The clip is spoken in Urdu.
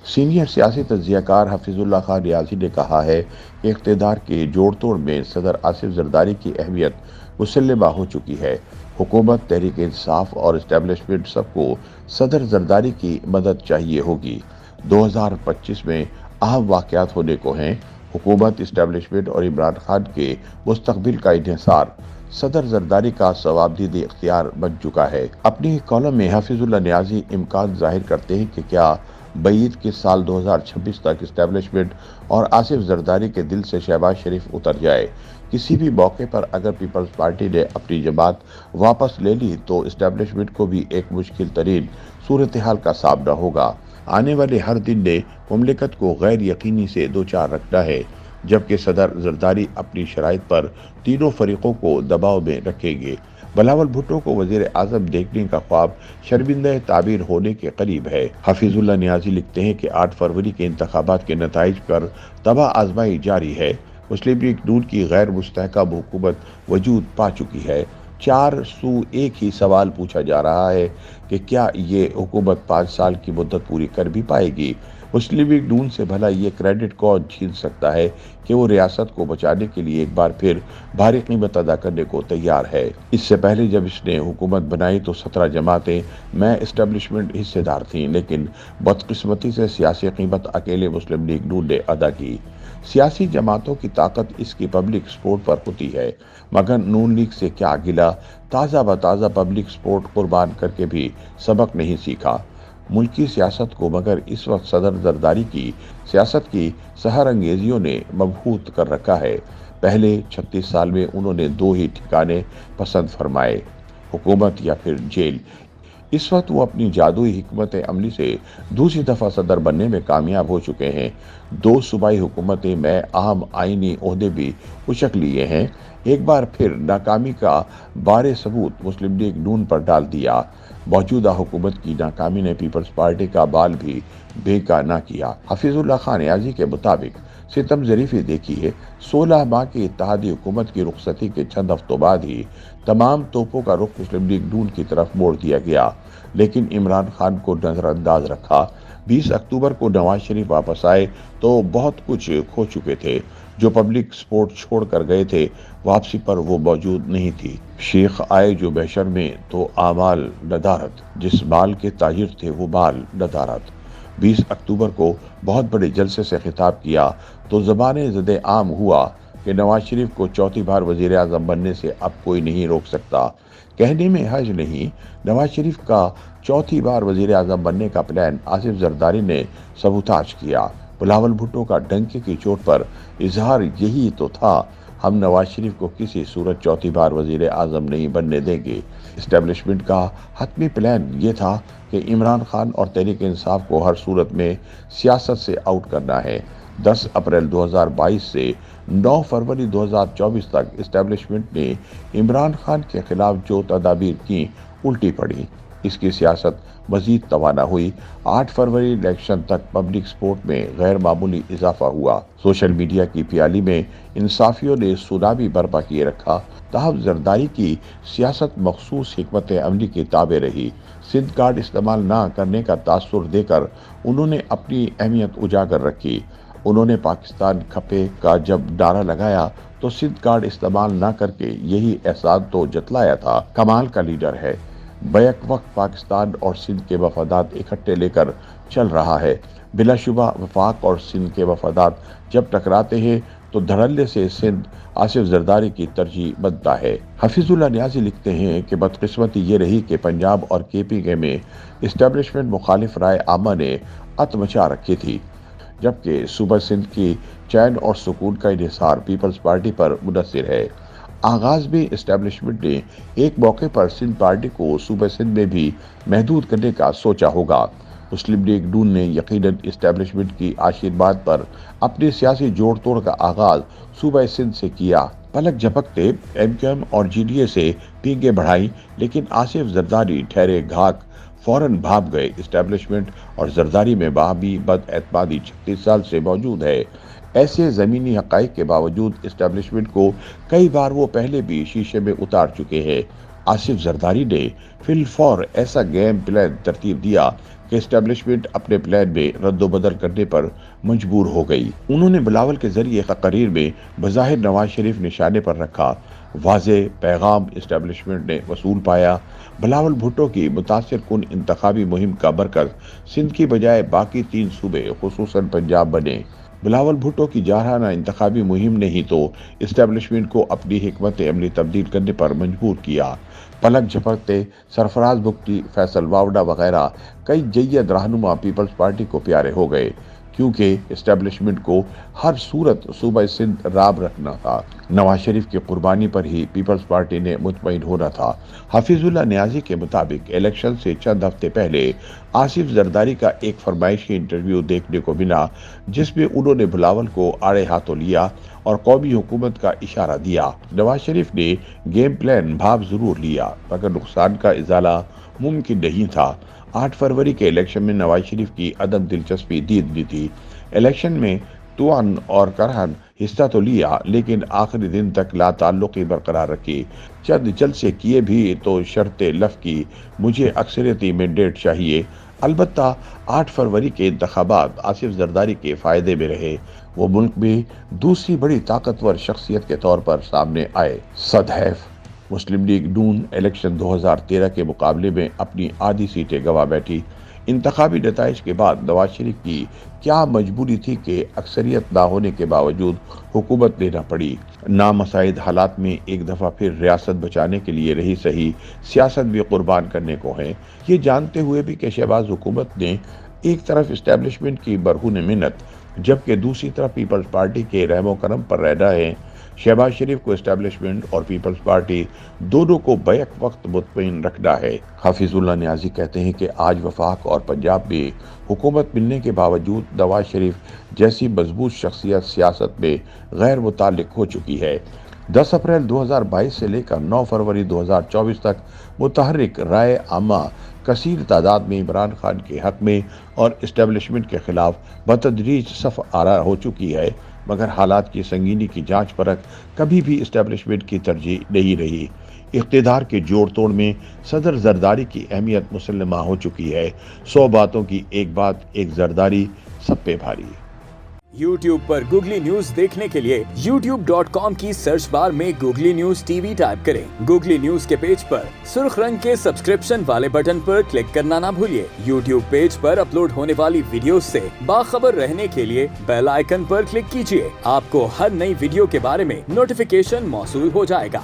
سینئر سیاسی تجزیہ کار حفیظ اللہ خان ریاضی نے کہا ہے کہ اقتدار کے جوڑ توڑ میں صدر آصف زرداری کی اہمیت مسلمہ ہو چکی ہے۔ حکومت، تحریک انصاف اور اسٹیبلشمنٹ سب کو صدر زرداری کی مدد چاہیے ہوگی۔ 2025 میں اہم واقعات ہونے کو ہیں۔ حکومت، اسٹیبلشمنٹ اور عمران خان کے مستقبل کا انحصار صدر زرداری کا ثوابدید اختیار بن چکا ہے۔ اپنی کالم میں حفیظ اللہ نیازی امکان ظاہر کرتے ہیں کہ کیا بعید کہ سال 2026 تک اسٹیبلشمنٹ اور آصف زرداری کے دل سے شہباز شریف اتر جائے۔ کسی بھی موقع پر اگر پیپلز پارٹی نے اپنی جماعت واپس لے لی تو اسٹیبلشمنٹ کو بھی ایک مشکل ترین صورتحال کا سامنا ہوگا۔ آنے والے ہر دن نے مملکت کو غیر یقینی سے دوچار رکھنا ہے، جبکہ صدر زرداری اپنی شرائط پر تینوں فریقوں کو دباؤ میں رکھیں گے۔ بلاول بھٹو کو وزیر اعظم دیکھنے کا خواب شرمندہ تعبیر ہونے کے قریب ہے۔ حفیظ اللہ نیازی لکھتے ہیں کہ 8 فروری کے انتخابات کے نتائج پر تباہ آزمائی جاری ہے۔ مسلم لیگ نون کی غیر مستحکم حکومت وجود پا چکی ہے۔ 4 سو ایک ہی سوال پوچھا جا رہا ہے کہ کیا یہ حکومت 5 سال کی مدت پوری کر بھی پائے گی۔ مسلم لیگ نون سے بھلا یہ کریڈٹ کون چھین سکتا ہے کہ وہ ریاست کو بچانے کے لیے ایک بار پھر بھاری قیمت ادا کرنے کو تیار ہے۔ اس سے پہلے جب اس نے حکومت بنائی تو 17 جماعتیں میں اسٹیبلشمنٹ حصے دار تھیں، لیکن بدقسمتی سے سیاسی قیمت اکیلے مسلم لیگ نون نے ادا کی۔ سیاسی جماعتوں کی طاقت اس کی پبلک سپورٹ پر ہوتی ہے، مگر نون لیگ سے کیا گلہ، تازہ بتازہ پبلک سپورٹ قربان کر کے بھی سبق نہیں سیکھا۔ ملکی سیاست کو مگر اس وقت صدر زرداری کی سیاست کی سحر انگیزیوں نے مبہوت کر رکھا ہے۔ پہلے 36 سال میں انہوں نے 2 ہی ٹھکانے پسند فرمائے، حکومت یا پھر جیل۔ اس وقت وہ اپنی جادوئی حکمت عملی سے دوسری دفعہ صدر بننے میں کامیاب ہو چکے ہیں۔ 2 صوبائی حکومتیں میں اہم آئینی عہدے بھی اچک لیے ہیں۔ ایک بار پھر ناکامی کا بار ثبوت مسلم لیگ نون پر ڈال دیا۔ موجودہ حکومت کی ناکامی نے پیپلز پارٹی کا بال بھی بھیکا نہ کیا۔ حفیظ اللہ خان ریاضی کے مطابق ستم ظریفی دیکھیے، 16 ماہ کی اتحادی حکومت کی رخصتی کے چند ہفتوں بعد ہی تمام توپوں کا رخ مسلم لیگ نون کی طرف موڑ دیا گیا، لیکن عمران خان کو نظر انداز رکھا۔ 20 اکتوبر کو نواز شریف واپس آئے تو بہت کچھ کھو چکے تھے۔ جو پبلک سپورٹ چھوڑ کر گئے تھے، واپسی پر وہ موجود نہیں تھی۔ شیخ آئے جو محشر میں تو اعمال ندارت، جس مال کے تاجر تھے وہ مال ندارت۔ 20 اکتوبر کو بہت بڑے جلسے سے خطاب کیا تو زبانِ زد عام ہوا کہ نواز شریف کو چوتھی بار وزیر اعظم بننے سے اب کوئی نہیں روک سکتا۔ کہنے میں حرج نہیں، نواز شریف کا چوتھی بار وزیر اعظم بننے کا پلان آصف زرداری نے سبوتاژ کیا۔ بلاول بھٹو کا ڈنکے کی چوٹ پر اظہار یہی تو تھا، ہم نواز شریف کو کسی صورت چوتھی بار وزیر اعظم نہیں بننے دیں گے۔ اسٹیبلشمنٹ کا حتمی پلان یہ تھا کہ عمران خان اور تحریک انصاف کو ہر صورت میں سیاست سے آؤٹ کرنا ہے۔ 10 اپریل 2022 سے 9 فروری 2024 تک اسٹیبلشمنٹ نے عمران خان کے خلاف جو تدابیر کی الٹی پڑی۔ اس کی سیاست مزید توانا ہوئی۔ 8 فروری الیکشن تک پبلک سپورٹ میں غیر معمولی اضافہ ہوا۔ سوشل میڈیا کی پیالی میں انصافیوں نے سونامی برپا کیے رکھا۔ تاہم زرداری کی سیاست مخصوص حکمت عملی کے تابع رہی۔ سندھ کارڈ استعمال نہ کرنے کا تاثر دے کر انہوں نے اپنی اہمیت اجاگر رکھی۔ انہوں نے پاکستان کھپے کا جب نعرہ لگایا تو سندھ کارڈ استعمال نہ کر کے یہی احساس تو جتلایا تھا، کمال کا لیڈر ہے، بیک وقت پاکستان اور سندھ کے مفادات اکٹھے لے کر چل رہا ہے۔ بلا شبہ وفاق اور سندھ کے مفادات جب ٹکراتے ہیں تو دھڑلے سے سندھ آصف زرداری کی ترجیح بنتا ہے۔ حفیظ اللہ نیازی لکھتے ہیں کہ بدقسمتی یہ رہی کہ پنجاب اور KPK میں اسٹیبلشمنٹ مخالف رائے عامہ نے ات مچا رکھی تھی، جبکہ صوبہ سندھ کی چین اور سکون کا انحصار پیپلز پارٹی پر منحصر ہے۔ آغاز میں اسٹیبلشمنٹ نے ایک موقع پر سندھ پارٹی کو صوبہ سندھ میں بھی محدود کرنے کا سوچا ہوگا۔ مسلم لیگ نون نے یقیناً اسٹیبلشمنٹ کی آشیرواد پر اپنے سیاسی جوڑ توڑ کا آغاز صوبہ سندھ سے کیا۔ پلک جھپکتے MQM اور GDA سے پینگیں بڑھائی، لیکن آصف زرداری ٹھہرے گھاک فوراً بھاپ گئے۔ اسٹیبلشمنٹ اور زرداری میں باہمی بد اعتمادی 36 سال سے موجود ہے۔ ایسے زمینی حقائق کے باوجود اسٹیبلشمنٹ کو کئی بار وہ پہلے بھی شیشے میں اتار چکے ہیں۔ آصف زرداری نے فی الفور ایسا گیم پلان ترتیب دیا کہ اسٹیبلشمنٹ اپنے پلان میں رد و بدل کرنے پر مجبور ہو گئی۔ انہوں نے بلاول کے ذریعے تقریر میں بظاہر نواز شریف نشانے پر رکھا واضح پیغام اسٹیبلشمنٹ نے وصول پایا۔ بلاول بھٹو کی متاثر کن انتخابی مہم کا مرکز سندھ کی بجائے باقی 3 صوبے خصوصاً پنجاب بنے۔ بلاول بھٹو کی جارحانہ انتخابی مہم نے ہی تو اسٹیبلشمنٹ کو اپنی حکمت عملی تبدیل کرنے پر مجبور کیا۔ پلک جھپکتے سرفراز بگٹی، فیصل واوڈا وغیرہ کئی جید رہنما پیپلز پارٹی کو پیارے ہو گئے، کیونکہ اسٹیبلشمنٹ کو ہر صورت صوبہ سندھ رام رکھنا تھا۔ نواز شریف کی قربانی پر ہی پیپلز پارٹی نے مطمئن ہونا تھا۔ حفیظ اللہ نیازی کے مطابق الیکشن سے چند ہفتے پہلے آصف زرداری کا ایک فرمائشی انٹرویو دیکھنے کو ملا، جس میں انہوں نے بلاول کو آڑے ہاتھوں لیا اور قومی حکومت کا اشارہ دیا۔ نواز شریف نے گیم پلان بھاپ ضرور لیا، مگر نقصان کا ازالہ ممکن نہیں تھا۔ 8 فروری کے الیکشن میں نواز شریف کی عدم دلچسپی دیدنی تھی۔ الیکشن میں توان اور کرہن حصہ تو لیا، لیکن آخری دن تک لا تعلقی برقرار رکھی۔ چند جلسے کیے بھی تو شرط لف کی، مجھے اکثریتی مینڈیٹ چاہیے۔ البتہ 8 فروری کے انتخابات آصف زرداری کے فائدے میں رہے۔ وہ ملک میں دوسری بڑی طاقتور شخصیت کے طور پر سامنے آئے۔ صدحیف مسلم لیگ نون الیکشن 2013 کے مقابلے میں اپنی آدھی سیٹیں گنوا بیٹھی۔ انتخابی نتائج کے بعد نواز شریف کی کیا مجبوری تھی کہ اکثریت نہ ہونے کے باوجود حکومت لینا پڑی۔ نامساعد حالات میں ایک دفعہ پھر ریاست بچانے کے لیے رہی صحیح سیاست بھی قربان کرنے کو ہے، یہ جانتے ہوئے بھی کہ شہباز حکومت نے ایک طرف اسٹیبلشمنٹ کی برہون منت جبکہ دوسری طرف پیپلز پارٹی کے رحم و کرم پر رہنا ہے۔ شہباز شریف کو اسٹیبلشمنٹ اور پیپلز پارٹی دونوں کو بیک وقت مطمئن رکھنا ہے۔ حفیظ اللہ نیازی کہتے ہیں کہ آج وفاق اور پنجاب میں حکومت ملنے کے باوجود نواز شریف جیسی مضبوط شخصیت سیاست میں غیر متعلق ہو چکی ہے۔ 10 اپریل 2022 سے لے کر 9 فروری 2024 تک متحرک رائے عامہ کثیر تعداد میں عمران خان کے حق میں اور اسٹیبلشمنٹ کے خلاف بتدریج صف آرا ہو چکی ہے، مگر حالات کی سنگینی کی جانچ پرکھ کبھی بھی اسٹیبلشمنٹ کی ترجیح نہیں رہی۔ اقتدار کے جوڑ توڑ میں صدر زرداری کی اہمیت مسلمہ ہو چکی ہے۔ 100 باتوں کی ایک بات ایک زرداری سب پہ بھاری۔ YouTube پر گوگلی نیوز دیکھنے کے لیے youtube.com کی سرچ بار میں googly news T V type کریں۔ گوگلی نیوز کے پیج پر سرخ رنگ کے سبسکرپشن والے بٹن پر کلک کرنا نہ بھولیے۔ YouTube پیج پر اپلوڈ ہونے والی ویڈیوز سے باخبر رہنے کے لیے بیل آئیکن پر کلک کیجیے۔ آپ کو ہر نئی ویڈیو کے بارے میں نوٹیفیکیشن موصول ہو جائے گا۔